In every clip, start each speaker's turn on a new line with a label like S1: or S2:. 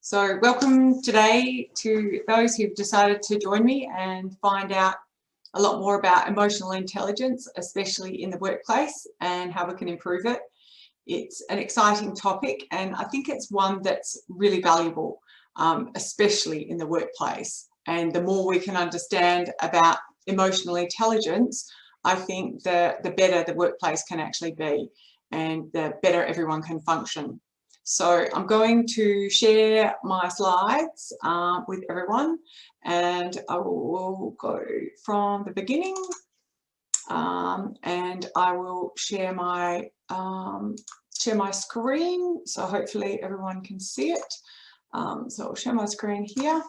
S1: So welcome today to those who've decided to join me and find out a lot more about emotional intelligence, especially in the workplace, and how we can improve it. It's an exciting topic, and I think it's one that's really valuable, especially in the workplace. And the more we can understand about emotional intelligence, I think the better the workplace can actually be, and the better everyone can function. So I'm going to share my slides with everyone, and I will go from the beginning, and I will share my screen, so hopefully everyone can see it. So I'll share my screen here.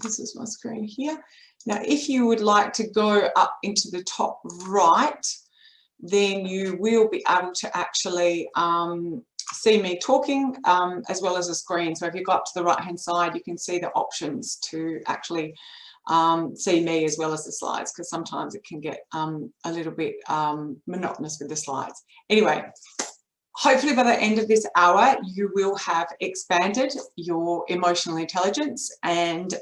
S1: This is my screen here. Now, if you would like to go up into the top right, then you will be able to actually see me talking as well as a screen. So if you go up to the right hand side, you can see the options to actually see me as well as the slides, because sometimes it can get a little bit monotonous with the slides. Anyway, hopefully by the end of this hour you will have expanded your emotional intelligence and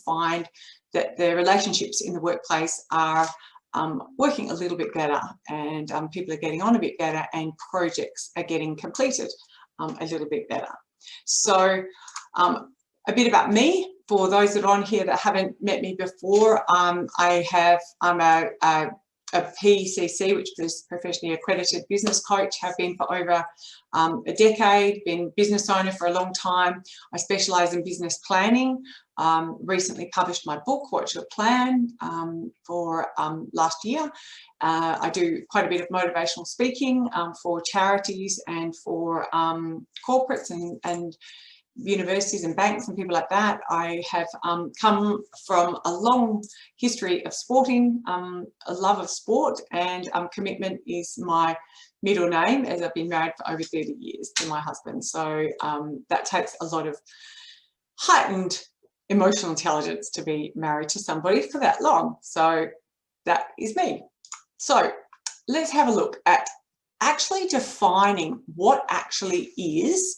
S1: find that the relationships in the workplace are working a little bit better, and people are getting on a bit better, and projects are getting completed a little bit better. So a bit about me, for those that are on here that haven't met me before. I'm a PCC, which is professionally accredited business coach, have been for over a decade, been business owner for a long time. I specialise in business planning. Recently published my book, What's Your Plan, for last year. I do quite a bit of motivational speaking for charities and for corporates and universities and banks and people like that. I have come from a long history of sporting, a love of sport, and commitment is my middle name, as I've been married for over 30 years to my husband. So that takes a lot of heightened emotional intelligence to be married to somebody for that long. So that is me. So let's have a look at actually defining what actually is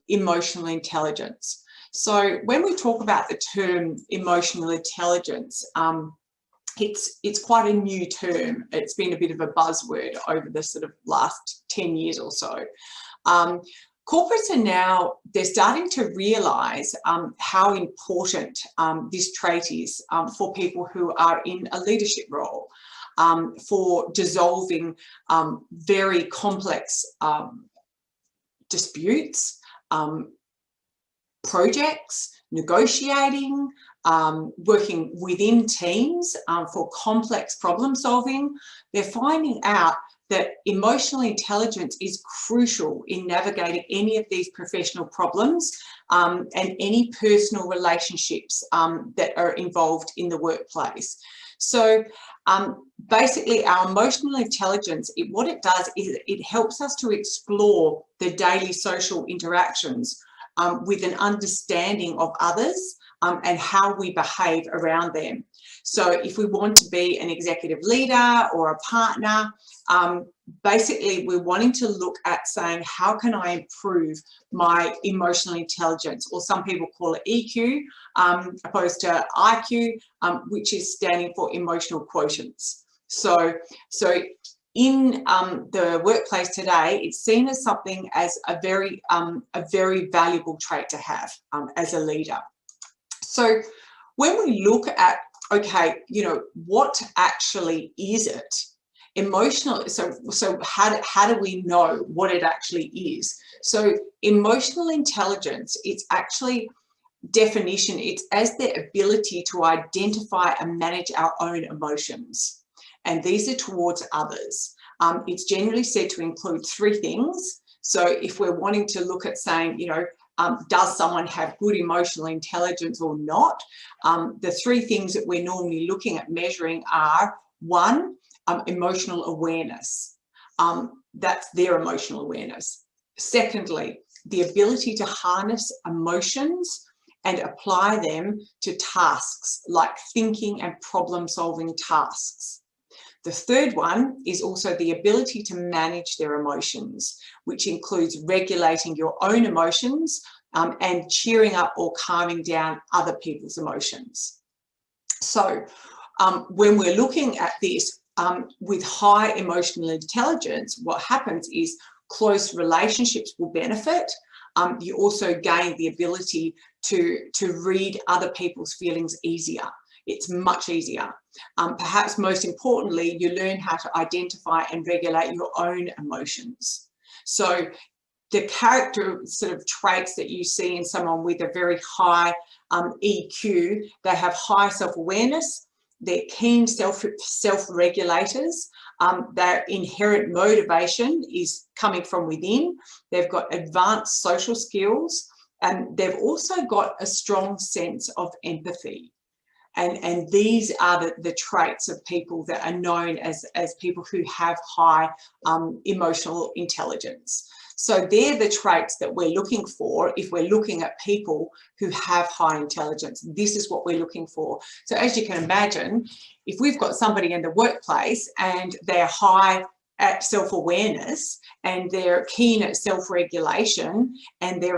S1: emotional intelligence. So when we talk about the term emotional intelligence, it's quite a new term. It's been a bit of a buzzword over the sort of last 10 years or so. Corporates are now, they're starting to realise how important this trait is for people who are in a leadership role, for dissolving very complex disputes, projects, negotiating, working within teams for complex problem solving. They're finding out that emotional intelligence is crucial in navigating any of these professional problems and any personal relationships that are involved in the workplace. So basically our emotional intelligence, what it does is it helps us to explore the daily social interactions with an understanding of others and how we behave around them. So if we want to be an executive leader or a partner, basically we're wanting to look at saying, how can I improve my emotional intelligence, or some people call it EQ, opposed to IQ, which is standing for emotional quotients. So in the workplace today, it's seen as something as a very valuable trait to have as a leader. So when we look at, okay, you know, what actually is it? Emotional, so how do we know what it actually is? So emotional intelligence, it's actually definition, it's as the ability to identify and manage our own emotions. And these are towards others. It's generally said to include three things. So if we're wanting to look at saying, you know, does someone have good emotional intelligence or not? The three things that we're normally looking at measuring are, one, emotional awareness. That's their emotional awareness. Secondly, the ability to harness emotions and apply them to tasks like thinking and problem-solving tasks. The third one is also the ability to manage their emotions, which includes regulating your own emotions and cheering up or calming down other people's emotions. So when we're looking at this with high emotional intelligence, what happens is close relationships will benefit. You also gain the ability to read other people's feelings easier. It's much easier. Perhaps most importantly, you learn how to identify and regulate your own emotions. So the character sort of traits that you see in someone with a very high EQ, they have high self-awareness, they're keen self-regulators, their inherent motivation is coming from within, they've got advanced social skills, and they've also got a strong sense of empathy. And these are the traits of people that are known as people who have high emotional intelligence. So they're the traits that we're looking for if we're looking at people who have high intelligence. This is what we're looking for. So as you can imagine, if we've got somebody in the workplace and they're high at self-awareness and they're keen at self-regulation and they've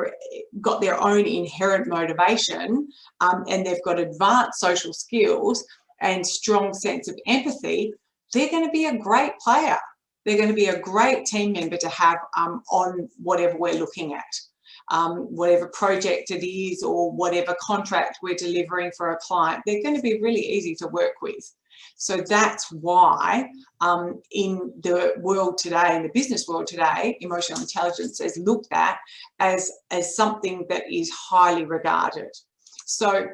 S1: got their own inherent motivation and they've got advanced social skills and strong sense of empathy, they're going to be a great player. They're going to be a great team member to have on whatever we're looking at, whatever project it is or whatever contract we're delivering for a client. They're going to be really easy to work with. So that's why in the world today, in the business world today, emotional intelligence is looked at as something that is highly regarded. So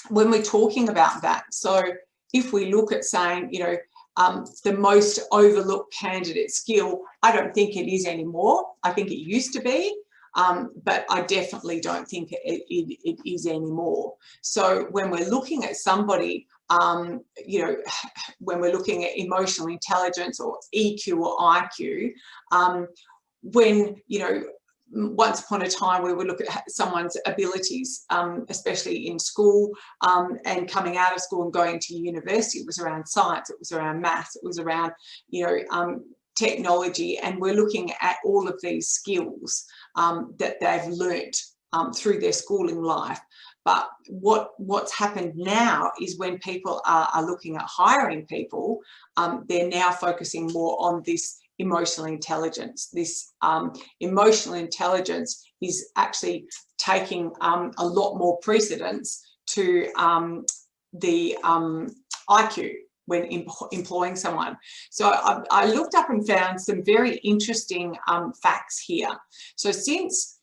S1: when we're talking about that, so if we look at saying, you know, the most overlooked candidate skill, I don't think it is anymore. I think it used to be, but I definitely don't think it is anymore. So when we're looking at somebody, you know, when we're looking at emotional intelligence or EQ or IQ, when, you know, once upon a time we would look at someone's abilities, especially in school and coming out of school and going to university. It was around science, it was around maths, it was around, you know, technology, and we're looking at all of these skills that they've learnt through their schooling life. But what's happened now is when people are looking at hiring people, they're now focusing more on this emotional intelligence. This emotional intelligence is actually taking a lot more precedence to the IQ when employing someone. So I looked up and found some very interesting facts here. So since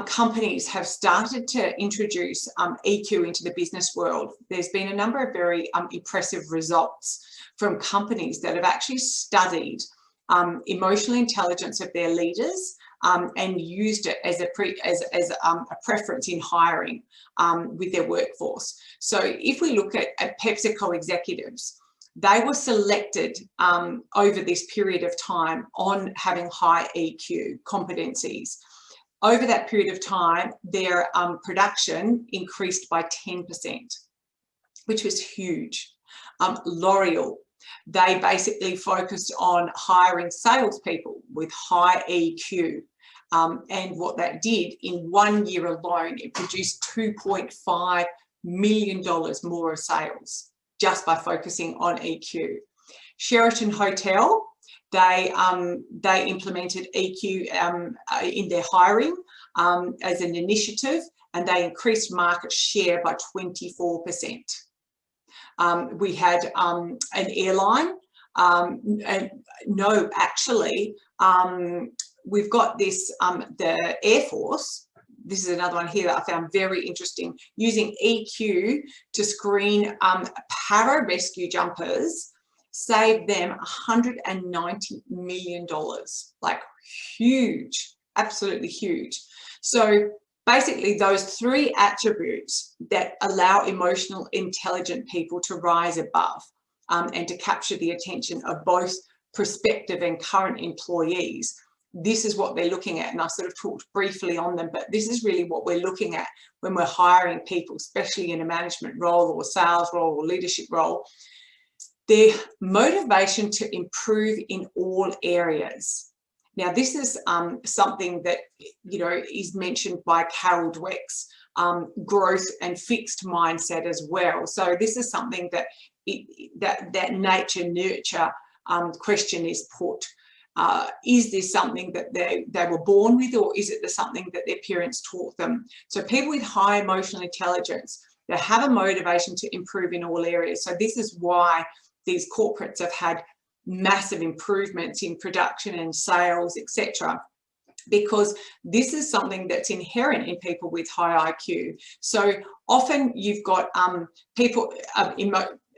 S1: companies have started to introduce EQ into the business world, there's been a number of very impressive results from companies that have actually studied emotional intelligence of their leaders and used it as a preference in hiring with their workforce. So if we look at PepsiCo executives, they were selected over this period of time on having high EQ competencies. Over that period of time, their production increased by 10%, which was huge. L'Oreal, they basically focused on hiring salespeople with high EQ. And what that did in 1 year alone, it produced $2.5 million more of sales just by focusing on EQ. Sheraton Hotel, they implemented EQ in their hiring as an initiative, and they increased market share by 24%. We had an airline, and no, actually, we've got this, the Air Force. This is another one here that I found very interesting, using EQ to screen pararescue jumpers, saved them $190 million, like huge, absolutely huge. So basically those three attributes that allow emotional intelligent people to rise above and to capture the attention of both prospective and current employees. This is what they're looking at, and I sort of talked briefly on them, but this is really what we're looking at when we're hiring people, especially in a management role or sales role or leadership role. Their motivation to improve in all areas. Now, this is something that, you know, is mentioned by Carol Dweck's growth and fixed mindset as well. So this is something that that nature nurture question is put. Is this something that they were born with, or is it something that their parents taught them? So people with high emotional intelligence, they have a motivation to improve in all areas. So this is why these corporates have had massive improvements in production and sales, etc., because this is something that's inherent in people with high IQ. So often you've got people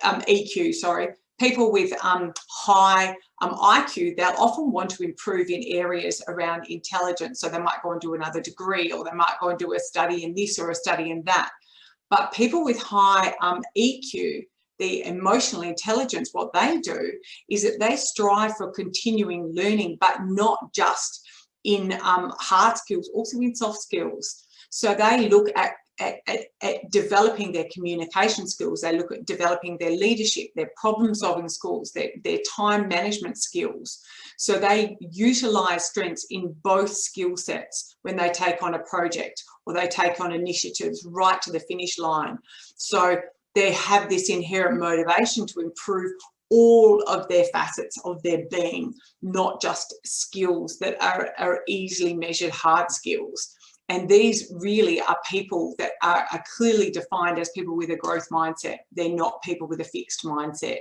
S1: EQ, sorry, people with high IQ, they'll often want to improve in areas around intelligence. So they might go and do another degree, or they might go and do a study in this or a study in that. But people with high EQ, the emotional intelligence, what they do is that they strive for continuing learning, but not just in hard skills, also in soft skills. So they look at developing their communication skills, they look at developing their leadership, their problem solving skills, their time management skills. So they utilize strengths in both skill sets when they take on a project or they take on initiatives right to the finish line. So they have this inherent motivation to improve all of their facets of their being, not just skills that are easily measured hard skills. And these really are people that are clearly defined as people with a growth mindset. They're not people with a fixed mindset.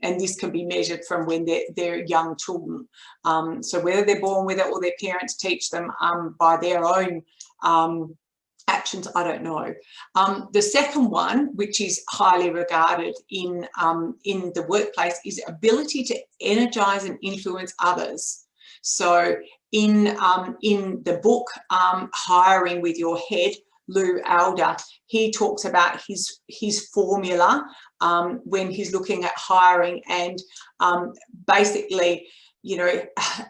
S1: And this can be measured from when they're young children. So whether they're born with it or their parents teach them by their own actions, I don't know. The second one, which is highly regarded in the workplace, is ability to energize and influence others. So in the book Hiring with Your Head, Lou Alder, he talks about his formula when he's looking at hiring, and basically, you know,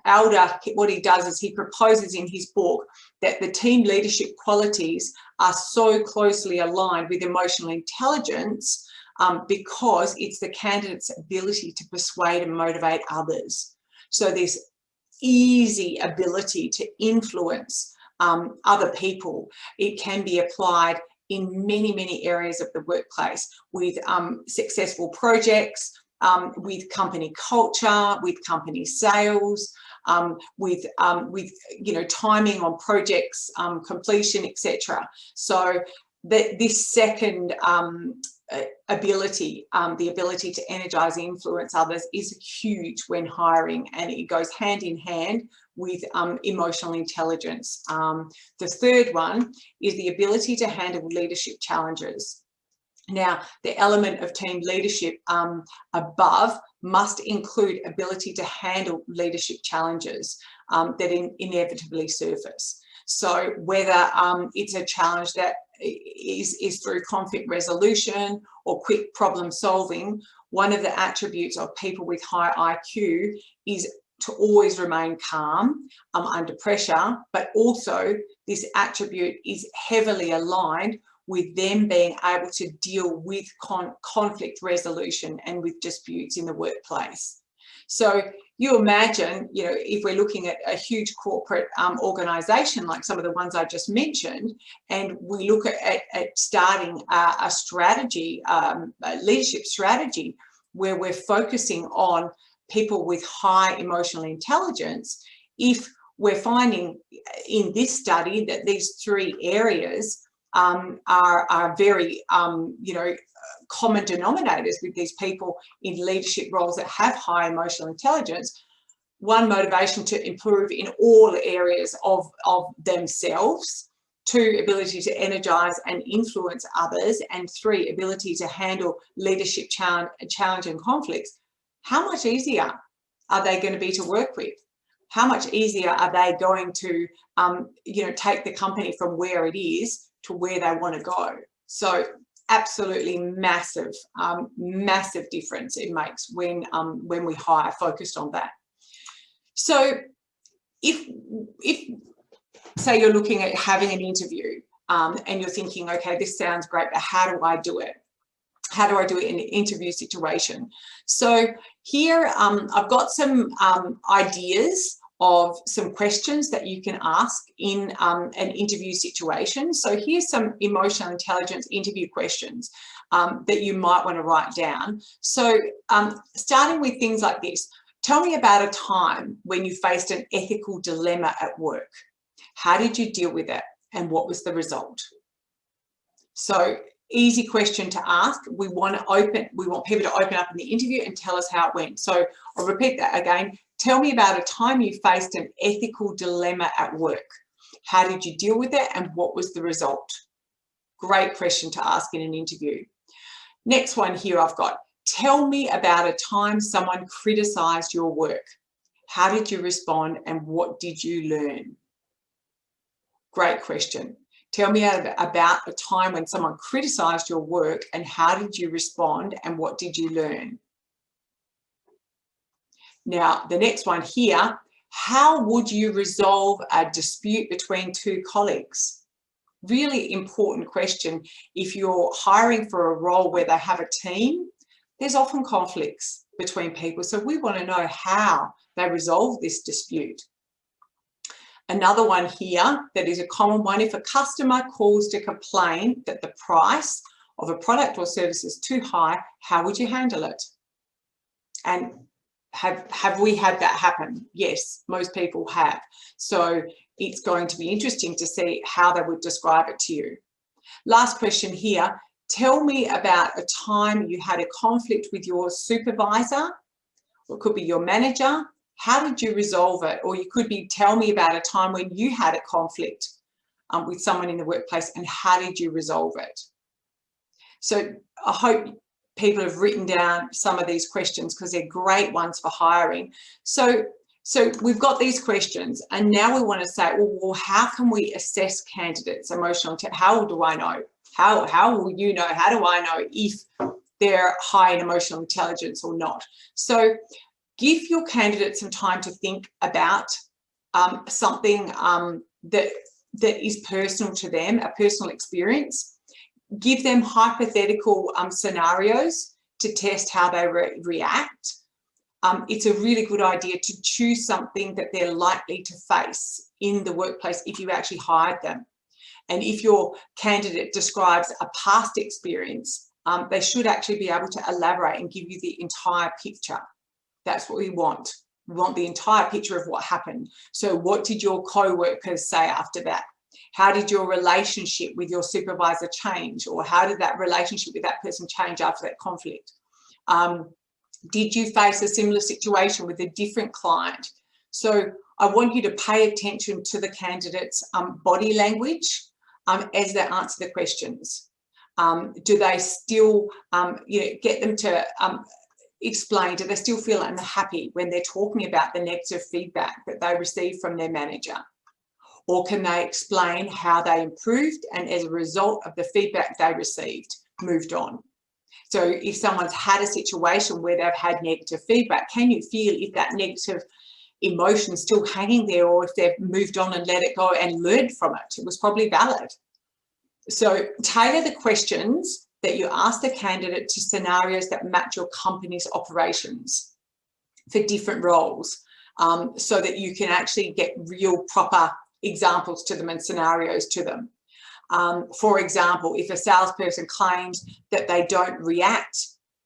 S1: Alder, what he does is he proposes in his book that the team leadership qualities are so closely aligned with emotional intelligence because it's the candidate's ability to persuade and motivate others. So this easy ability to influence other people, it can be applied in many, many areas of the workplace with successful projects, with company culture, with company sales, with you know, timing on projects completion, etc. So this second ability, the ability to energize and influence others, is huge when hiring, and it goes hand in hand with emotional intelligence. The third one is the ability to handle leadership challenges. Now, the element of team leadership above must include ability to handle leadership challenges that inevitably surface. So whether it's a challenge that is through conflict resolution or quick problem solving, one of the attributes of people with high IQ is to always remain calm under pressure, but also this attribute is heavily aligned with them being able to deal with conflict resolution and with disputes in the workplace. So you imagine, you know, if we're looking at a huge corporate organisation like some of the ones I just mentioned, and we look at starting a strategy, a leadership strategy, where we're focusing on people with high emotional intelligence, if we're finding in this study that these three areas are very, you know, common denominators with these people in leadership roles that have high emotional intelligence. One, motivation to improve in all areas of themselves. Two, ability to energize and influence others. And three, ability to handle leadership challenge and conflicts. How much easier are they going to be to work with? How much easier are they going to, you know, take the company from where it is to where they want to go? So absolutely massive, massive difference it makes when we hire focused on that. So if say you're looking at having an interview and you're thinking, okay, this sounds great, but how do I do it? How do I do it in an interview situation? So here I've got some ideas of some questions that you can ask in an interview situation. So here's some emotional intelligence interview questions that you might want to write down. So starting with things like this, tell me about a time when you faced an ethical dilemma at work. How did you deal with it and what was the result? So easy question to ask. We want people to open up in the interview and tell us how it went. So I'll repeat that again. Tell me about a time you faced an ethical dilemma at work. How did you deal with it and what was the result? Great question to ask in an interview. Next one here I've got, tell me about a time someone criticized your work. How did you respond and what did you learn? Great question. Tell me about a time when someone criticized your work and how did you respond and what did you learn? Now, the next one here, how would you resolve a dispute between two colleagues? Really important question. If you're hiring for a role where they have a team, there's often conflicts between people. So we want to know how they resolve this dispute. Another one here that is a common one, if a customer calls to complain that the price of a product or service is too high, how would you handle it? And have we had that happen? Yes, most people have. So it's going to be interesting to see how they would describe it to you. Last question here, tell me about a time you had a conflict with your supervisor, or it could be your manager. How did you resolve it? Or you could be, tell me about a time when you had a conflict with someone in the workplace and how did you resolve it? So I hope people have written down some of these questions because they're great ones for hiring. So we've got these questions and now we want to say, well, how can we assess candidates' emotional intelligence? How do I know? How will you know? How do I know if they're high in emotional intelligence or not? So give your candidate some time to think about something that is personal to them, a personal experience. Give them hypothetical scenarios to test how they react. It's a really good idea to choose something that they're likely to face in the workplace if you actually hired them. And if your candidate describes a past experience, they should actually be able to elaborate and give you the entire picture. That's what we want. We want the entire picture of what happened. So what did your co-workers say after that? How did your relationship with your supervisor change? Or how did that relationship with that person change after that conflict? Did you face a similar situation with a different client? So I want you to pay attention to the candidate's body language as they answer the questions. Do they still get them to explain, do they still feel unhappy when they're talking about the negative feedback that they received from their manager? Or can they explain how they improved and as a result of the feedback they received, moved on? So if someone's had a situation where they've had negative feedback, can you feel if that negative emotion is still hanging there or if they've moved on and let it go and learned from it? It was probably valid. So tailor the questions that you ask the candidate to scenarios that match your company's operations for different roles, so that you can actually get real proper examples to them and scenarios to them. For example, if a salesperson claims that they don't react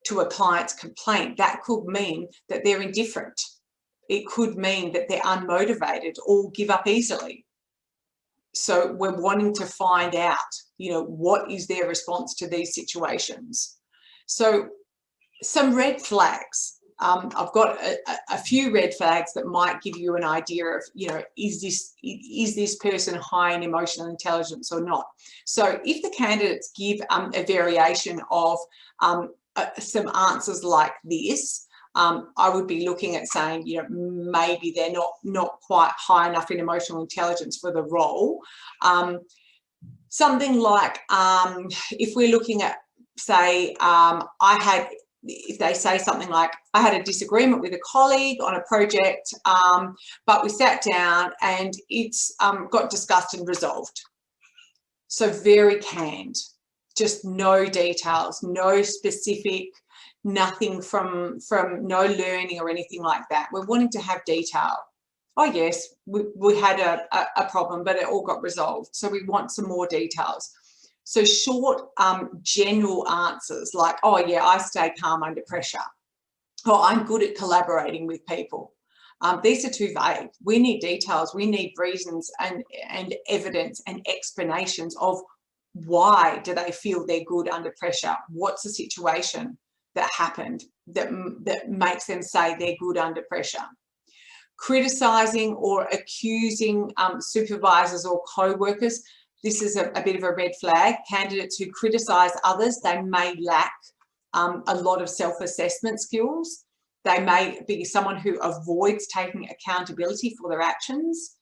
S1: to a client's complaint, that could mean that they're indifferent. It could mean that they're unmotivated or give up easily. So we're wanting to find out, what is their response to these situations. So some red flags. I've got a few red flags that might give you an idea of, is this person high in emotional intelligence or not? So if the candidates give a variation of some answers like this, I would be looking at saying, maybe they're not quite high enough in emotional intelligence for the role. Something like, if we're looking at, say, if they say something like, I had a disagreement with a colleague on a project, but we sat down and it's got discussed and resolved. So very canned, just no details, no specific, nothing from no learning or anything like that. We're wanting to have detail. oh yes, we had a problem, but it all got resolved. So we want some more details. So short, general answers like, oh yeah, I stay calm under pressure. Oh, I'm good at collaborating with people. These are too vague. We need details. We need reasons and evidence and explanations of why do they feel they're good under pressure? What's the situation that happened that makes them say they're good under pressure? Criticising or accusing supervisors or co-workers, this is a bit of a red flag. Candidates who criticise others, they may lack a lot of self-assessment skills. They may be someone who avoids taking accountability for their actions.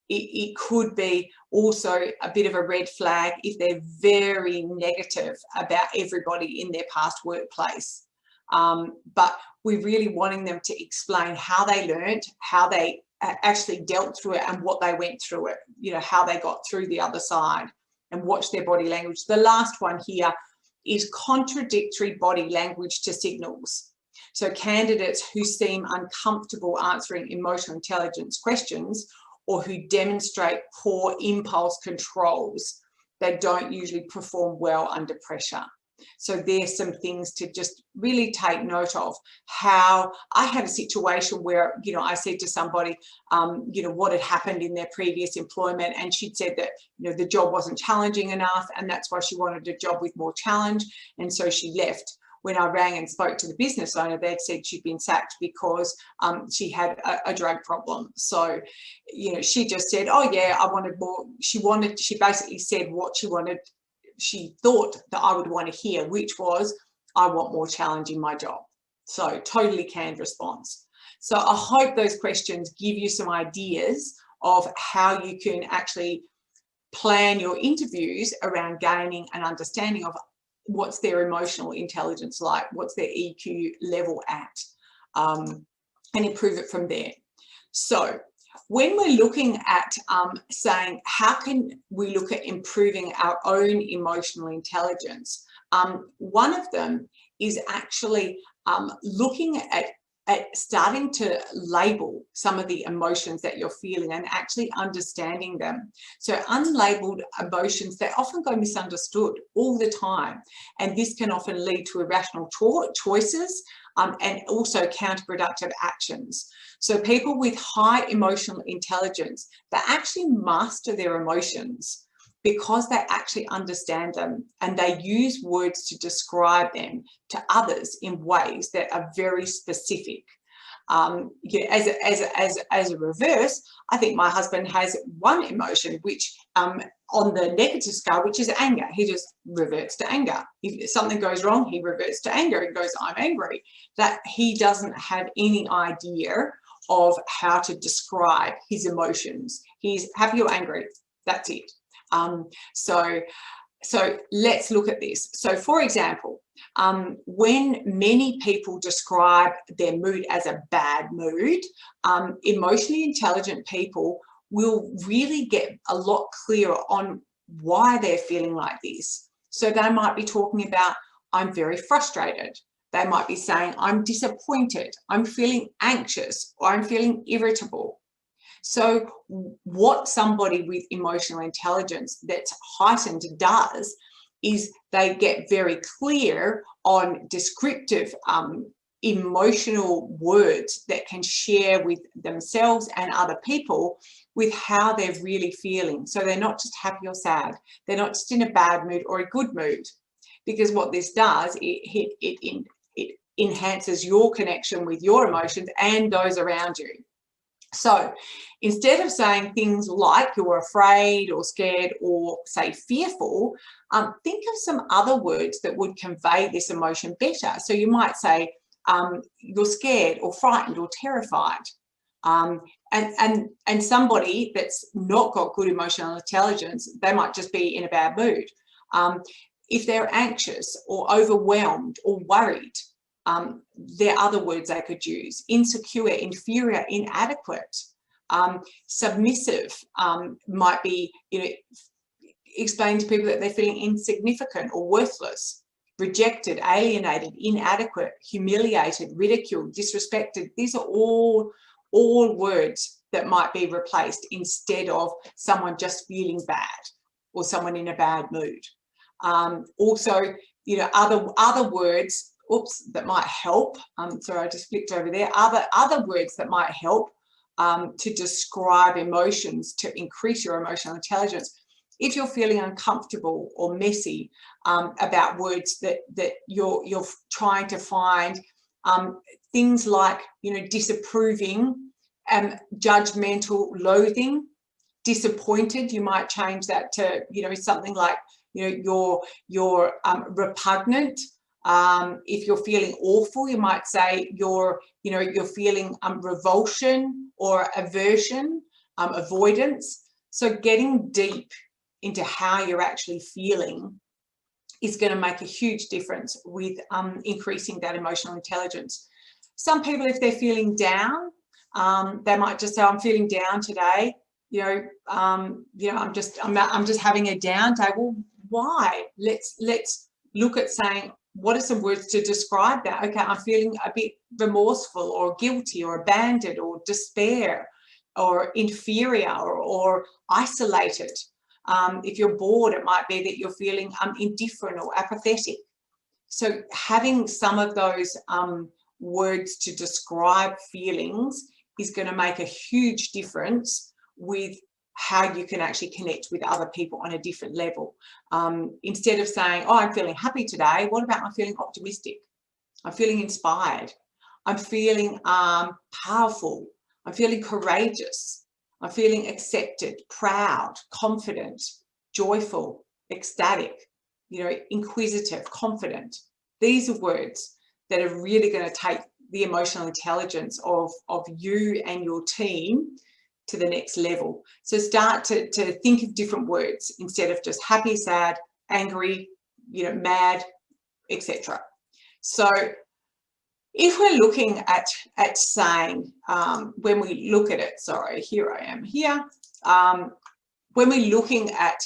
S1: It could be also a bit of a red flag if they're very negative about everybody in their past workplace. But we're really wanting them to explain how they learned, how they actually dealt through it and what they went through it, you know, how they got through the other side, and watch their body language. The last one here is contradictory body language to signals. So candidates who seem uncomfortable answering emotional intelligence questions or who demonstrate poor impulse controls, they don't usually perform well under pressure. So there's some things to just really take note of. How I had a situation where, you know, I said to somebody, you know, what had happened in their previous employment, and she'd said that, you know, the job wasn't challenging enough and that's why she wanted a job with more challenge, and so she left. When I rang and spoke to the business owner, they'd said she'd been sacked because she had a drug problem. So, you know, she just said, oh yeah, I wanted more. She basically said what she wanted. She thought that I would want to hear, which was, I want more challenge in my job. So totally canned response. So I hope those questions give you some ideas of how you can actually plan your interviews around gaining an understanding of what's their emotional intelligence like, what's their EQ level at, and improve it from there. So when we're looking at saying, how can we look at improving our own emotional intelligence? One of them is actually looking at starting to label some of the emotions that you're feeling and actually understanding them. So unlabeled emotions, they often go misunderstood all the time. And this can often lead to irrational choices and also counterproductive actions. So people with high emotional intelligence, they actually master their emotions because they actually understand them, and they use words to describe them to others in ways that are very specific. Yeah, as a reverse, I think my husband has one emotion, which on the negative scale, which is anger. He just reverts to anger. If something goes wrong, he reverts to anger and goes, I'm angry. That he doesn't have any idea of how to describe his emotions. He's happy or angry. That's it. So let's look at this. So for example, when many people describe their mood as a bad mood, emotionally intelligent people will really get a lot clearer on why they're feeling like this. So they might be talking about, I'm very frustrated. They might be saying, I'm disappointed, I'm feeling anxious, or I'm feeling irritable. So what somebody with emotional intelligence that's heightened does is they get very clear on descriptive emotional words that can share with themselves and other people with how they're really feeling. So they're not just happy or sad. They're not just in a bad mood or a good mood. Because what this does, it enhances your connection with your emotions and those around you. So instead of saying things like you're afraid or scared or say fearful, think of some other words that would convey this emotion better. So you might say you're scared or frightened or terrified. And somebody that's not got good emotional intelligence, they might just be in a bad mood. If they're anxious or overwhelmed or worried, there are other words they could use: insecure, inferior, inadequate. Submissive might be, explain to people that they're feeling insignificant or worthless. Rejected, alienated, inadequate, humiliated, ridiculed, disrespected. These are all all words that might be replaced instead of someone just feeling bad or someone in a bad mood. Also, you know, other words, oops, that might help. Sorry, I just flipped over there. Other words that might help to describe emotions, to increase your emotional intelligence. If you're feeling uncomfortable or messy about words that you're trying to find, things like, you know, disapproving, judgmental, loathing, disappointed, you might change that to, you know, something like, you know, you're repugnant. If you're feeling awful, you might say you're feeling revulsion or aversion, avoidance. So getting deep into how you're actually feeling is going to make a huge difference with increasing that emotional intelligence. Some people, if they're feeling down, they might just say, I'm feeling down today. I'm just having a down day. Well, why? Let's look at saying, what are some words to describe that? Okay, I'm feeling a bit remorseful or guilty or abandoned or despair or inferior or isolated. If you're bored, it might be that you're feeling indifferent or apathetic. So having some of those words to describe feelings is going to make a huge difference with how you can actually connect with other people on a different level. Instead of saying, oh, I'm feeling happy today, what about I'm feeling optimistic? I'm feeling inspired. I'm feeling powerful. I'm feeling courageous. I'm feeling accepted, proud, confident, joyful, ecstatic, inquisitive, confident. These are words that are really going to take the emotional intelligence of you and your team to the next level. So start to think of different words instead of just happy, sad, angry, mad, etc. So if we're looking at saying, when we look at it, sorry, here I am here. When we're looking at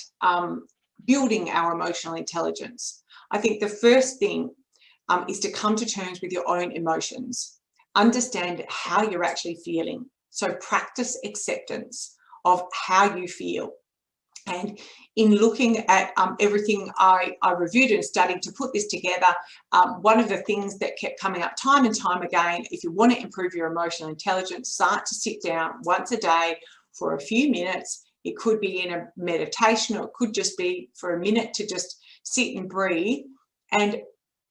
S1: building our emotional intelligence, I think the first thing is to come to terms with your own emotions. Understand how you're actually feeling. So practice acceptance of how you feel. And in looking at everything I reviewed and studied to put this together, one of the things that kept coming up time and time again, if you want to improve your emotional intelligence, start to sit down once a day for a few minutes. It could be in a meditation, or it could just be for a minute to just sit and breathe and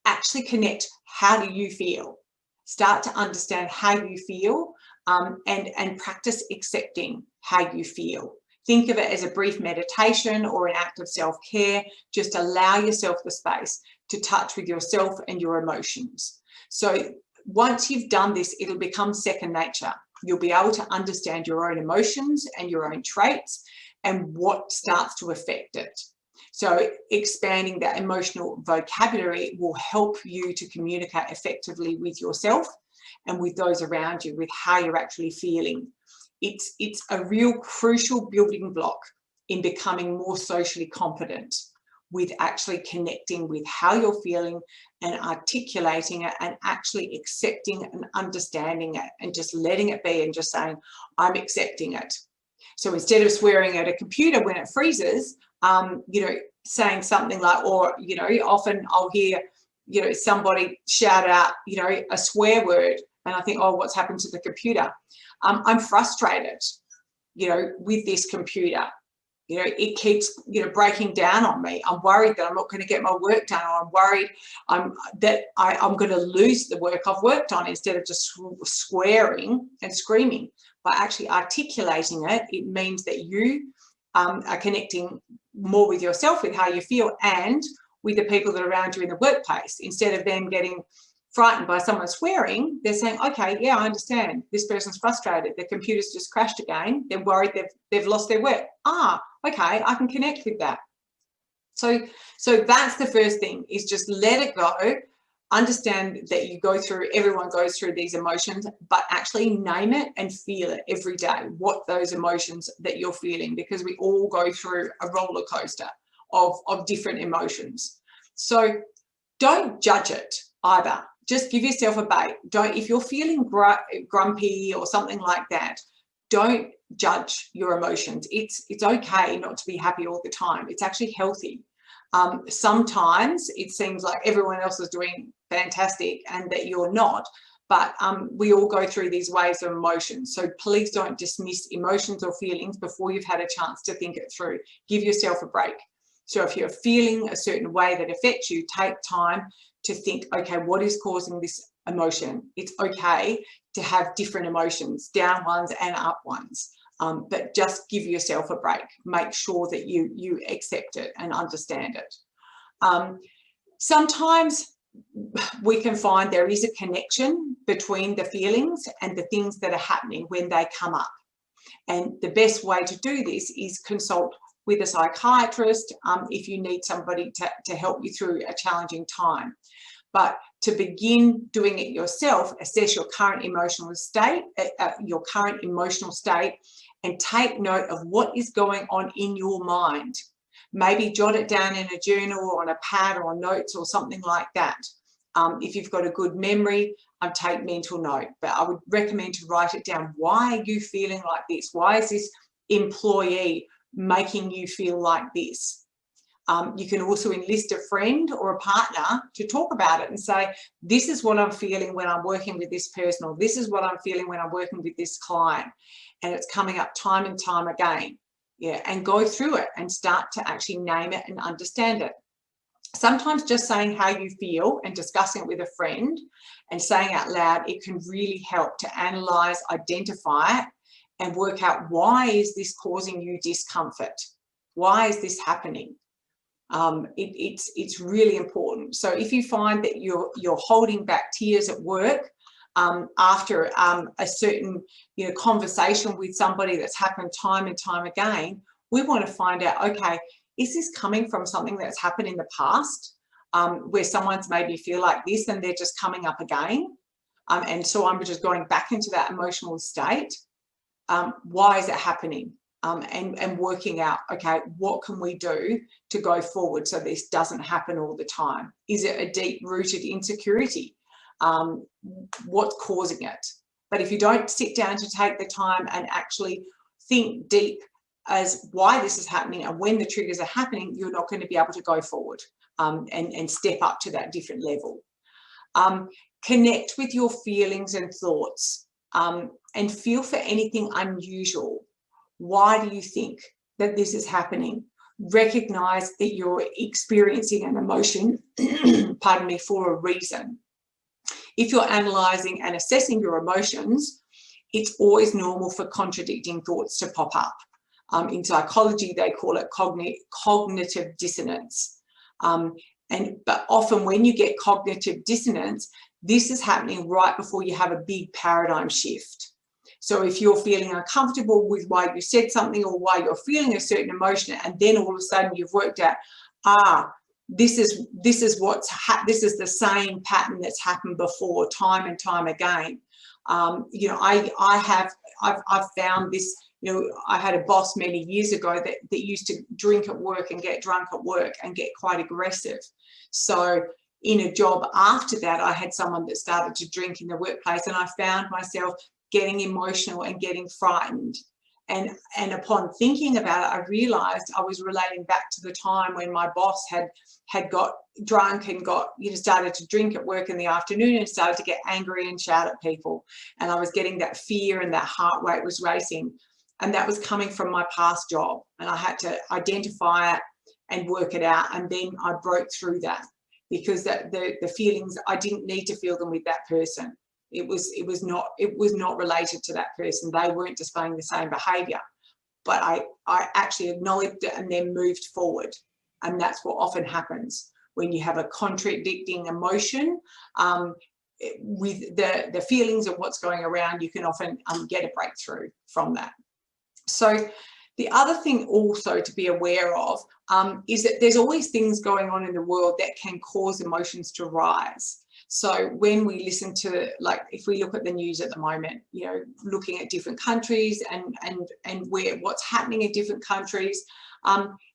S1: actually connect. How do you feel? Start to understand how you feel. And practice accepting how you feel. Think of it as a brief meditation or an act of self-care. Just allow yourself the space to touch with yourself and your emotions. So once you've done this, it'll become second nature. You'll be able to understand your own emotions and your own traits and what starts to affect it. So expanding that emotional vocabulary will help you to communicate effectively with yourself and with those around you, with how you're actually feeling. It's a real crucial building block in becoming more socially competent, with actually connecting with how you're feeling and articulating it and actually accepting and understanding it and just letting it be and just saying, I'm accepting it. So instead of swearing at a computer when it freezes, saying something like, or, often I'll hear, somebody shout out, a swear word. And I think, oh, what's happened to the computer? I'm frustrated, with this computer. It keeps, breaking down on me. I'm worried that I'm not going to get my work done, or I'm worried that I'm going to lose the work I've worked on, instead of just swearing and screaming. By actually articulating it, it means that you are connecting more with yourself, with how you feel, and with the people that are around you in the workplace. Instead of them getting frightened by someone swearing, they're saying, okay, yeah, I understand. This person's frustrated. Their computer's just crashed again. They're worried they've lost their work. Okay, I can connect with that. So that's the first thing, is just let it go. Understand that everyone goes through these emotions, but actually name it and feel it every day, what those emotions that you're feeling, because we all go through a roller coaster of different emotions. So don't judge it either. just give yourself a break. If you're feeling grumpy or something like that, don't judge your emotions. It's okay not to be happy all the time. It's actually healthy. Sometimes it seems like everyone else is doing fantastic and that you're not, but we all go through these waves of emotions. So please don't dismiss emotions or feelings before you've had a chance to think it through. Give yourself a break. So if you're feeling a certain way that affects you, take time to think, okay, what is causing this emotion? It's okay to have different emotions, down ones and up ones. But just give yourself a break. Make sure that you accept it and understand it. Sometimes we can find there is a connection between the feelings and the things that are happening when they come up. And the best way to do this is consult with a psychiatrist if you need somebody to help you through a challenging time. But to begin doing it yourself, assess your current emotional state, and take note of what is going on in your mind. Maybe jot it down in a journal or on a pad or notes or something like that. If you've got a good memory, take mental note. But I would recommend to write it down. Why are you feeling like this? Why is this employee making you feel like this? You can also enlist a friend or a partner to talk about it and say, this is what I'm feeling when I'm working with this person, or this is what I'm feeling when I'm working with this client. And it's coming up time and time again. Yeah, and go through it and start to actually name it and understand it. Sometimes just saying how you feel and discussing it with a friend and saying out loud, it can really help to analyze, identify it, and work out, why is this causing you discomfort? Why is this happening? It's really important. So if you find that you're holding back tears at work after a certain conversation with somebody that's happened time and time again, we want to find out, okay, is this coming from something that's happened in the past where someone's made me feel like this and they're just coming up again? And so I'm just going back into that emotional state. Why is it happening? And working out, okay, what can we do to go forward so this doesn't happen all the time? Is it a deep-rooted insecurity? What's causing it? But if you don't sit down to take the time and actually think deep as why this is happening and when the triggers are happening, you're not going to be able to go forward and step up to that different level. Connect with your feelings and thoughts and feel for anything unusual. Why do you think that this is happening? Recognize that you're experiencing an emotion, pardon me, for a reason. If you're analyzing and assessing your emotions, it's always normal for contradicting thoughts to pop up. In psychology, they call it cognitive dissonance. But often when you get cognitive dissonance, this is happening right before you have a big paradigm shift. So if you're feeling uncomfortable with why you said something or why you're feeling a certain emotion, and then all of a sudden you've worked out, this is the same pattern that's happened before, time and time again. I've found this. I had a boss many years ago that used to drink at work and get drunk at work and get quite aggressive. So in a job after that, I had someone that started to drink in the workplace, and I found myself getting emotional and getting frightened. And upon thinking about it, I realized I was relating back to the time when my boss had got drunk and started to drink at work in the afternoon and started to get angry and shout at people. And I was getting that fear and that heart rate was racing. And that was coming from my past job. And I had to identify it and work it out. And then I broke through that, because the feelings, I didn't need to feel them with that person. It was not related to that person. They weren't displaying the same behavior, but I actually acknowledged it and then moved forward. And that's what often happens when you have a contradicting emotion with the feelings of what's going around. You can often get a breakthrough from that. So the other thing also to be aware of is that there's always things going on in the world that can cause emotions to rise. So when we listen to, like, if we look at the news at the moment, looking at different countries and what's happening in different countries,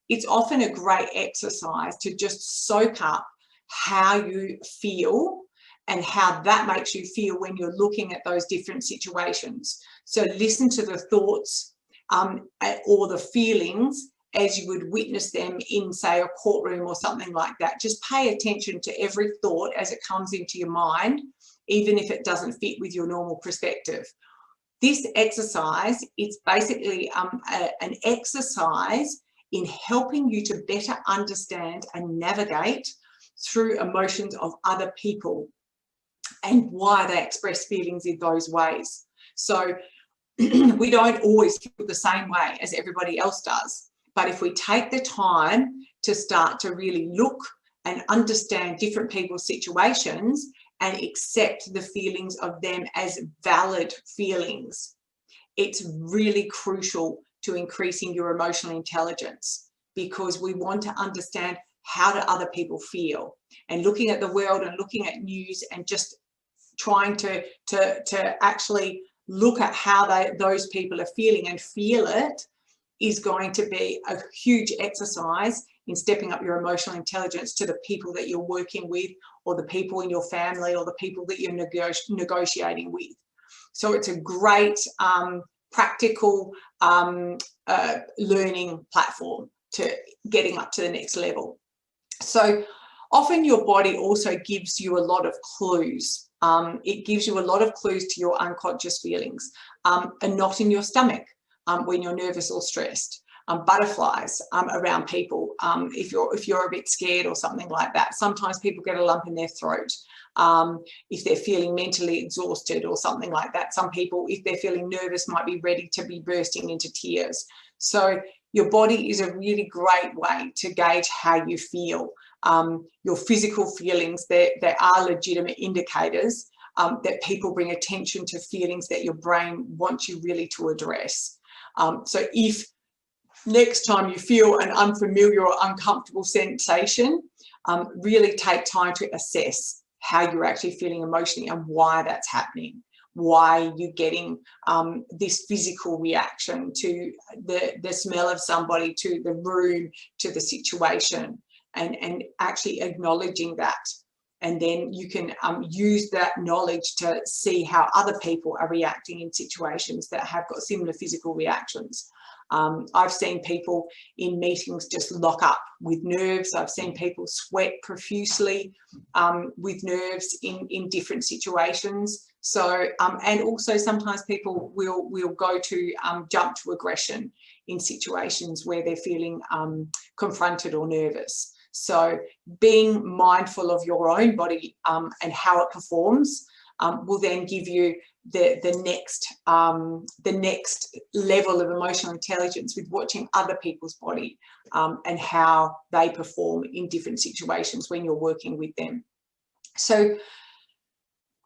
S1: it's often a great exercise to just soak up how you feel and how that makes you feel when you're looking at those different situations. So listen to the thoughts or the feelings as you would witness them in, say, a courtroom or something like that. Just pay attention to every thought as it comes into your mind, even if it doesn't fit with your normal perspective. This exercise is basically an exercise in helping you to better understand and navigate through emotions of other people and why they express feelings in those ways. So we don't always feel the same way as everybody else does. But if we take the time to start to really look and understand different people's situations and accept the feelings of them as valid feelings, it's really crucial to increasing your emotional intelligence, because we want to understand how do other people feel, and looking at the world and looking at news and just trying to actually look at how those people are feeling and feel it is going to be a huge exercise in stepping up your emotional intelligence to the people that you're working with, or the people in your family, or the people that you're negotiating with. So it's a great practical learning platform to getting up to the next level. So often your body also gives you a lot of clues. It gives you a lot of clues to your unconscious feelings. A knot in your stomach when you're nervous or stressed. Butterflies around people if you're a bit scared or something like that. Sometimes people get a lump in their throat if they're feeling mentally exhausted or something like that. Some people, if they're feeling nervous, might be ready to be bursting into tears. So your body is a really great way to gauge how you feel. Your physical feelings, they are legitimate indicators that people bring attention to feelings that your brain wants you really to address. So if next time you feel an unfamiliar or uncomfortable sensation, really take time to assess how you're actually feeling emotionally and why that's happening. Why you're getting this physical reaction to the smell of somebody, to the room, to the situation, and actually acknowledging that. And then you can use that knowledge to see how other people are reacting in situations that have got similar physical reactions. I've seen people in meetings just lock up with nerves. I've seen people sweat profusely with nerves in different situations. So, and also sometimes people will go to jump to aggression in situations where they're feeling confronted or nervous. So being mindful of your own body and how it performs will then give you the next level of emotional intelligence with watching other people's body and how they perform in different situations when you're working with them. So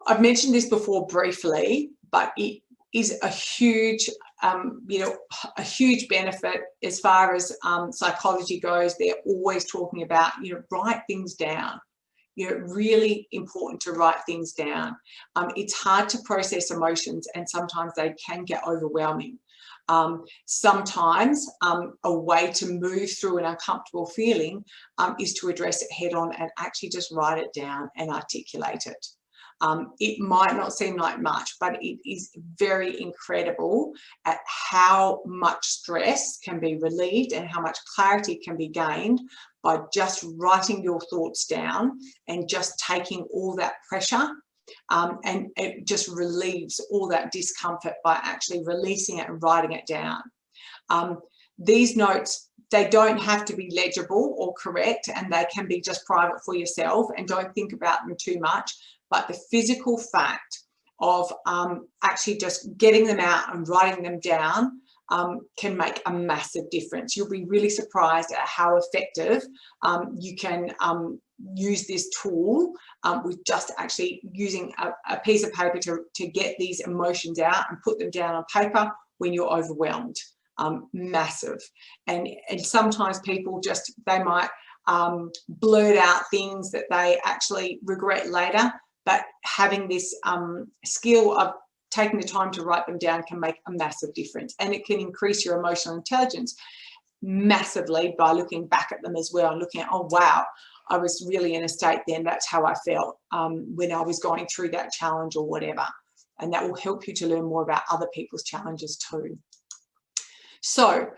S1: I've mentioned this before briefly, but it is a huge a huge benefit as far as psychology goes. They're always talking about, write things down. Really important to write things down. It's hard to process emotions, and sometimes they can get overwhelming. Sometimes a way to move through an uncomfortable feeling is to address it head on and actually just write it down and articulate it. It might not seem like much, but it is very incredible at how much stress can be relieved and how much clarity can be gained by just writing your thoughts down and just taking all that pressure, and it just relieves all that discomfort by actually releasing it and writing it down. These notes, they don't have to be legible or correct, and they can be just private for yourself, and don't think about them too much. But the physical fact of actually just getting them out and writing them down can make a massive difference. You'll be really surprised at how effective you can use this tool with just actually using a piece of paper to get these emotions out and put them down on paper when you're overwhelmed. Massive. And sometimes people they might blurt out things that they actually regret later. But having this skill of taking the time to write them down can make a massive difference. And it can increase your emotional intelligence massively by looking back at them as well and looking at, oh, wow, I was really in a state then. That's how I felt when I was going through that challenge or whatever. And that will help you to learn more about other people's challenges too. So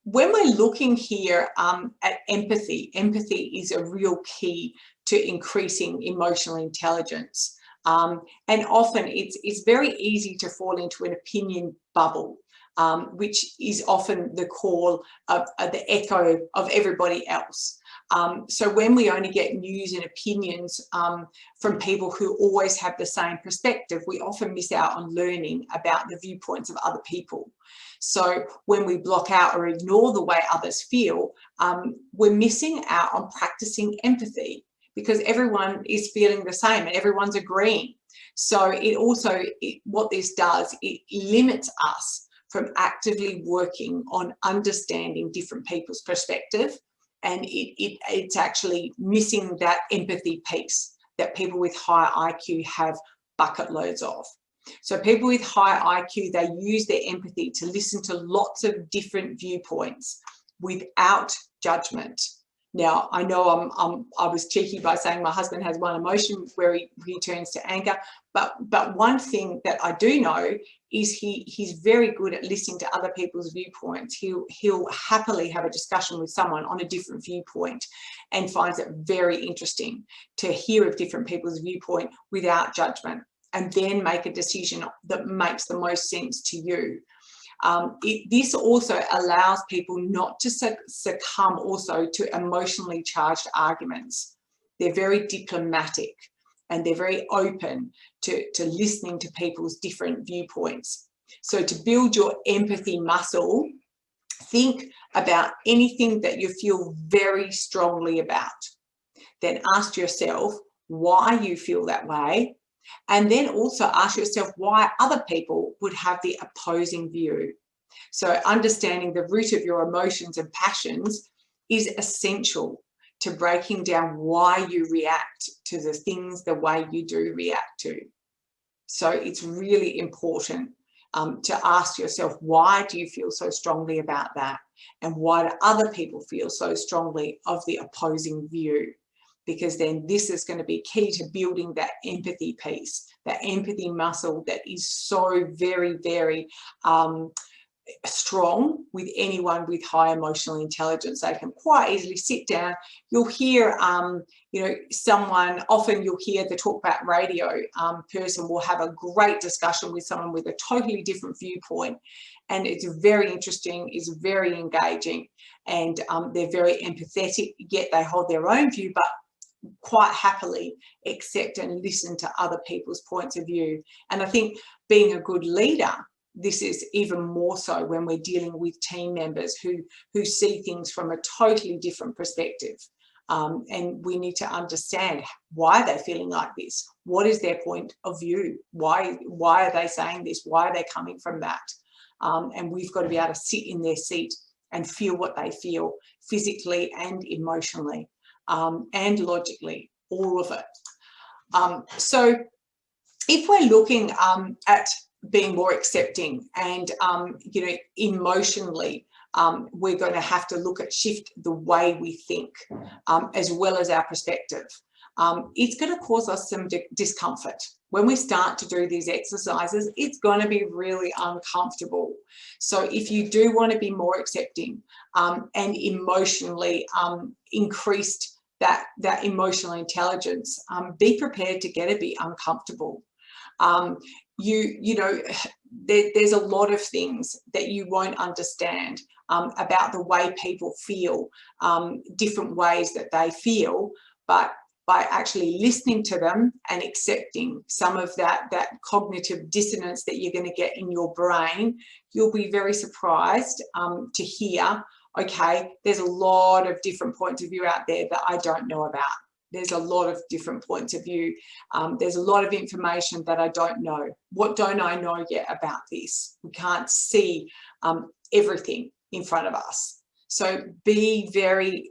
S1: when we're looking here at empathy, empathy is a real key to increasing emotional intelligence. And often it's very easy to fall into an opinion bubble, which is often the call of the echo of everybody else. So when we only get news and opinions from people who always have the same perspective, we often miss out on learning about the viewpoints of other people. So when we block out or ignore the way others feel, we're missing out on practicing empathy, because everyone is feeling the same and everyone's agreeing. So it also, what this does, it limits us from actively working on understanding different people's perspective. And it's actually missing that empathy piece that people with high IQ have bucket loads of. So people with high IQ, they use their empathy to listen to lots of different viewpoints without judgment. Now, I know I was cheeky by saying my husband has one emotion where he turns to anger, but one thing that I do know is he's very good at listening to other people's viewpoints. He'll happily have a discussion with someone on a different viewpoint and finds it very interesting to hear of different people's viewpoint without judgment, and then make a decision that makes the most sense to you. This also allows people not to succumb also to emotionally charged arguments. They're very diplomatic and they're very open to listening to people's different viewpoints. So to build your empathy muscle, think about anything that you feel very strongly about. Then ask yourself why you feel that way. And then also ask yourself why other people would have the opposing view. So understanding the root of your emotions and passions is essential to breaking down why you react to the things the way you do react to. So it's really important to ask yourself, why do you feel so strongly about that? And why do other people feel so strongly of the opposing view? Because then this is going to be key to building that empathy piece, that empathy muscle that is so very, very strong with anyone with high emotional intelligence. They can quite easily sit down. You'll hear, you know, someone, often you'll hear the talkback radio person will have a great discussion with someone with a totally different viewpoint. And it's very interesting, it's very engaging, and they're very empathetic, yet they hold their own view, but quite happily accept and listen to other people's points of view. And I think being a good leader, this is even more so when we're dealing with team members who see things from a totally different perspective. And we need to understand why they're feeling like this. What is their point of view? Why are they saying this? Why are they coming from that? And we've got to be able to sit in their seat and feel what they feel physically and emotionally. And logically, all of it. So if we're looking at being more accepting and, you know, emotionally, we're going to have to look at shift the way we think as well as our perspective. It's going to cause us some discomfort. When we start to do these exercises, it's going to be really uncomfortable. So if you do want to be more accepting and emotionally increased that emotional intelligence, be prepared to get a bit uncomfortable. You know, there's a lot of things that you won't understand about the way people feel, different ways that they feel, but by actually listening to them and accepting some of that cognitive dissonance that you're going to get in your brain, you'll be very surprised to hear, okay, there's a lot of different points of view out there that I don't know about. There's a lot of different points of view. There's a lot of information that I don't know. What don't I know yet about this? We can't see everything in front of us. So be very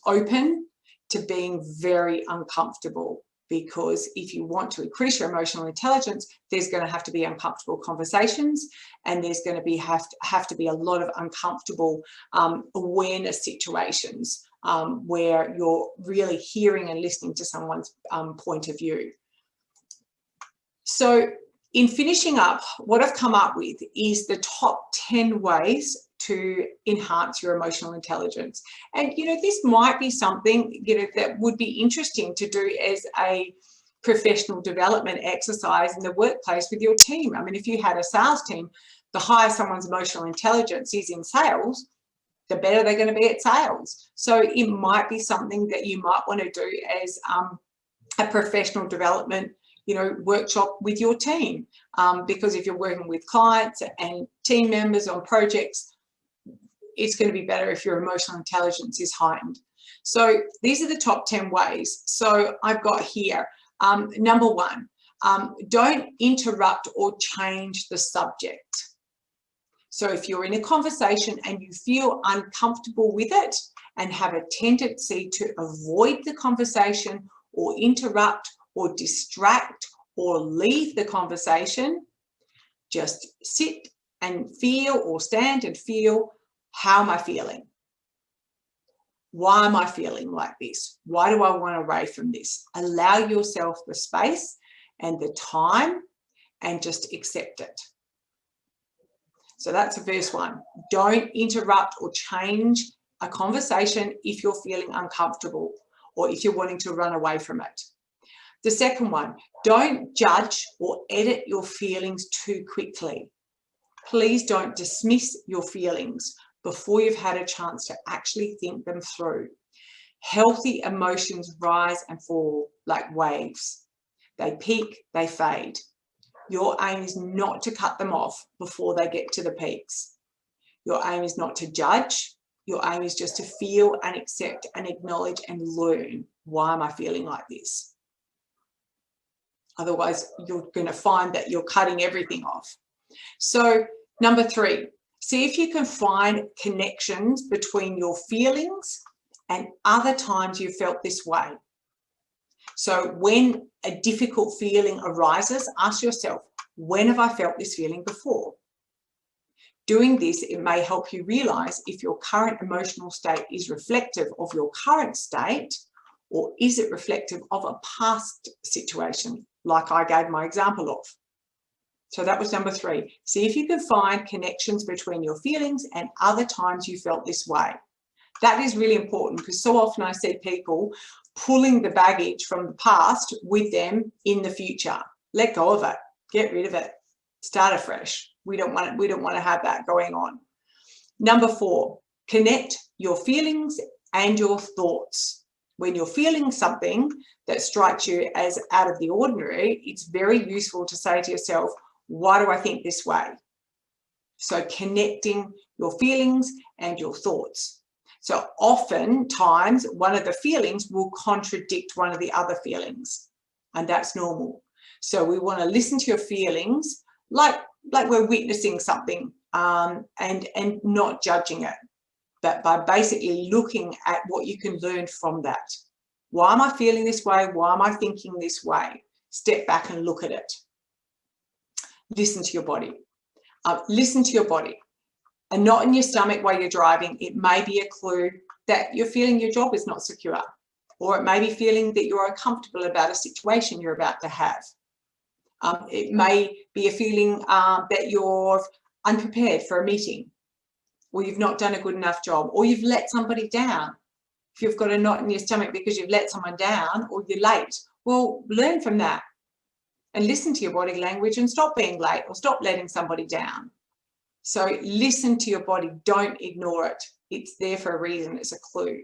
S1: open to being very uncomfortable, because if you want to increase your emotional intelligence, there's going to have to be uncomfortable conversations, and there's going to be have to be a lot of uncomfortable awareness situations where you're really hearing and listening to someone's point of view. So in finishing up, what I've come up with is the top 10 ways to enhance your emotional intelligence. And, this might be something, that would be interesting to do as a professional development exercise in the workplace with your team. I mean, if you had a sales team, the higher someone's emotional intelligence is in sales, the better they're going to be at sales. So it might be something that you might want to do as a professional development workshop with your team, because if you're working with clients and team members on projects, it's going to be better if your emotional intelligence is heightened. So these are the top 10 ways. So I've got here, number 1, don't interrupt or change the subject. So if you're in a conversation and you feel uncomfortable with it and have a tendency to avoid the conversation or interrupt or distract or leave the conversation, just sit and feel, or stand and feel, how am I feeling? Why am I feeling like this? Why do I want away from this? Allow yourself the space and the time and just accept it. So that's verse 1. Don't interrupt or change a conversation if you're feeling uncomfortable or if you're wanting to run away from it. The second one, don't judge or edit your feelings too quickly. Please don't dismiss your feelings before you've had a chance to actually think them through. Healthy emotions rise and fall like waves. They peak, they fade. Your aim is not to cut them off before they get to the peaks. Your aim is not to judge. Your aim is just to feel and accept and acknowledge and learn, why am I feeling like this? Otherwise, you're going to find that you're cutting everything off. So, number 3, see if you can find connections between your feelings and other times you felt this way. So when a difficult feeling arises, ask yourself, when have I felt this feeling before? Doing this, it may help you realize if your current emotional state is reflective of your current state, or is it reflective of a past situation, like I gave my example of. So that was number 3. See if you can find connections between your feelings and other times you felt this way. That is really important, because so often I see people pulling the baggage from the past with them in the future. Let go of it. Get rid of it. Start afresh. We don't want to have that going on. Number 4, connect your feelings and your thoughts. When you're feeling something that strikes you as out of the ordinary, it's very useful to say to yourself, why do I think this way? So connecting your feelings and your thoughts. So oftentimes one of the feelings will contradict one of the other feelings, and that's normal. So we want to listen to your feelings like we're witnessing something, and not judging it, but by basically looking at what you can learn from that. Why am I feeling this way? Why am I thinking this way? Step back and look at it. Listen to your body. Listen to your body. A knot in your stomach while you're driving, it may be a clue that you're feeling your job is not secure, or it may be feeling that you're uncomfortable about a situation you're about to have. It may be a feeling that you're unprepared for a meeting, or you've not done a good enough job, or you've let somebody down. If you've got a knot in your stomach because you've let someone down or you're late, well, learn from that and listen to your body language and stop being late or stop letting somebody down. So listen to your body. Don't ignore it. It's there for a reason. It's a clue.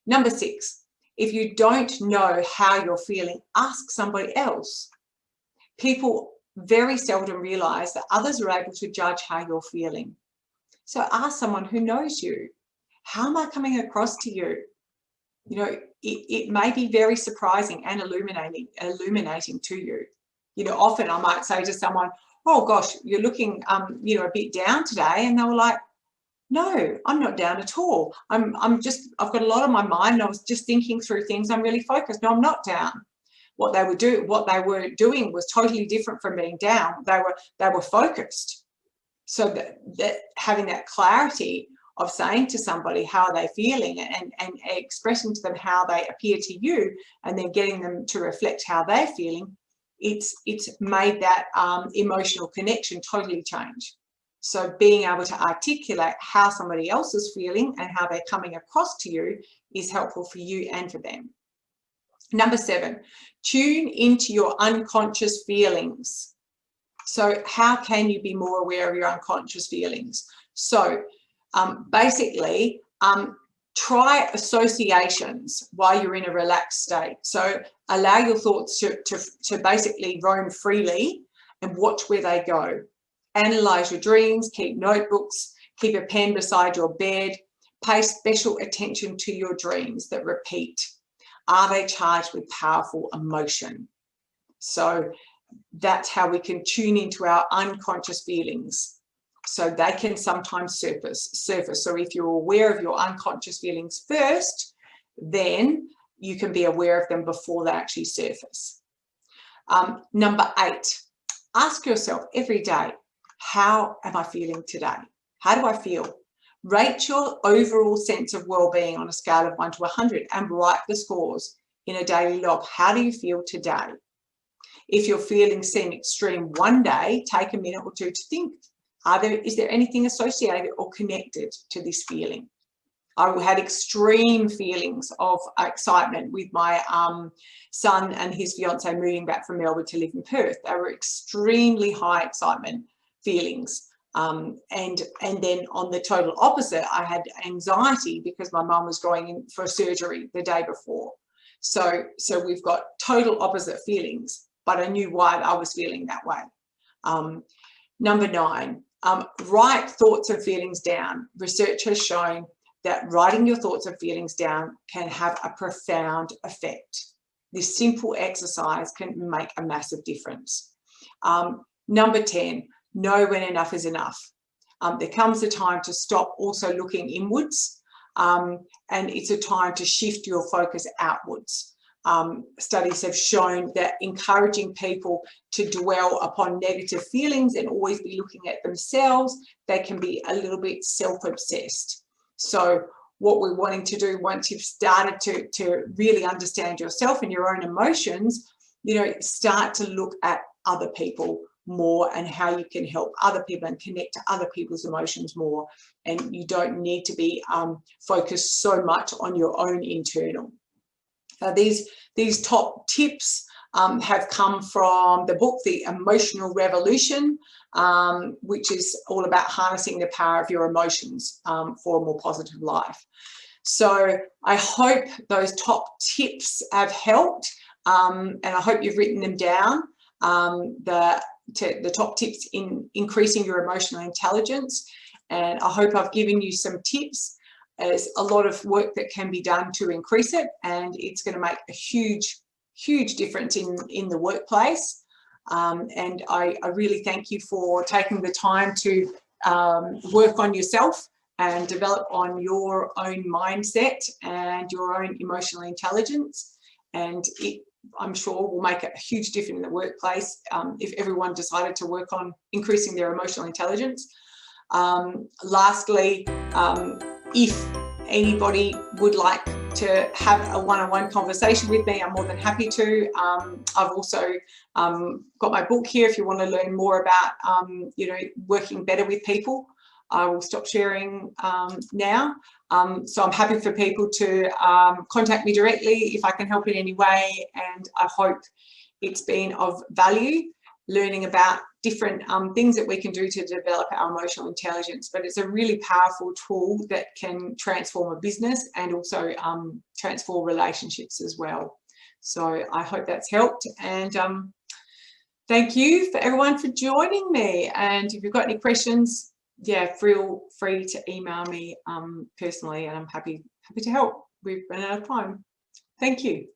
S1: Number 6, if you don't know how you're feeling, ask somebody else. People very seldom realize that others are able to judge how you're feeling. So ask someone who knows you. How am I coming across to you? You know, it may be very surprising and illuminating to you. You know, often I might say to someone, oh gosh, you're looking, you know, a bit down today. And they were like, no, I'm not down at all. I've got a lot on my mind. And I was just thinking through things. I'm really focused. No, I'm not down. What they were doing was totally different from being down. They were focused. So that having that clarity of saying to somebody how they're feeling and expressing to them how they appear to you, and then getting them to reflect how they're feeling, it's made that emotional connection totally change. So being able to articulate how somebody else is feeling and how they're coming across to you is helpful for you and for them. Number 7, tune into your unconscious feelings. So how can you be more aware of your unconscious feelings? So basically, try associations while you're in a relaxed state. So allow your thoughts to basically roam freely and watch where they go. Analyze your dreams, keep notebooks, keep a pen beside your bed, pay special attention to your dreams that repeat. Are they charged with powerful emotion? So that's how we can tune into our unconscious feelings. So they can sometimes surface. So if you're aware of your unconscious feelings first, then you can be aware of them before they actually surface. Number 8, ask yourself every day, how am I feeling today? How do I feel? Rate your overall sense of well-being on a scale of 1 to 100 and write the scores in a daily log. How do you feel today? If your feelings seem extreme one day, take a minute or two to think, is there anything associated or connected to this feeling? I had extreme feelings of excitement with my son and his fiance moving back from Melbourne to live in Perth. They were extremely high excitement feelings. And then on the total opposite, I had anxiety because my mum was going in for surgery the day before. So we've got total opposite feelings, but I knew why I was feeling that way. Number 9, write thoughts and feelings down. Research has shown that writing your thoughts and feelings down can have a profound effect. This simple exercise can make a massive difference. Number 10, know when enough is enough. There comes a time to stop also looking inwards, and it's a time to shift your focus outwards. Studies have shown that encouraging people to dwell upon negative feelings and always be looking at themselves, they can be a little bit self-obsessed. So what we're wanting to do once you've started to really understand yourself and your own emotions, start to look at other people more and how you can help other people and connect to other people's emotions more. And you don't need to be focused so much on your own internal. These top tips have come from the book, The Emotional Revolution, which is all about harnessing the power of your emotions for a more positive life. So I hope those top tips have helped, and I hope you've written them down. The top tips in increasing your emotional intelligence, and I hope I've given you some tips. There's a lot of work that can be done to increase it, and it's going to make a huge difference in the workplace. And I really thank you for taking the time to work on yourself and develop on your own mindset and your own emotional intelligence. And I'm sure will make a huge difference in the workplace if everyone decided to work on increasing their emotional intelligence. Lastly, if anybody would like to have a one-on-one conversation with me, I'm more than happy to. I've also got my book here if you want to learn more about, working better with people. I will stop sharing now. So I'm happy for people to contact me directly if I can help in any way. And I hope it's been of value, learning about different things that we can do to develop our emotional intelligence. But it's a really powerful tool that can transform a business and also transform relationships as well. So I hope that's helped. And thank you for everyone for joining me. And if you've got any questions, feel free to email me personally, and I'm happy to help. We've run out of time. Thank you.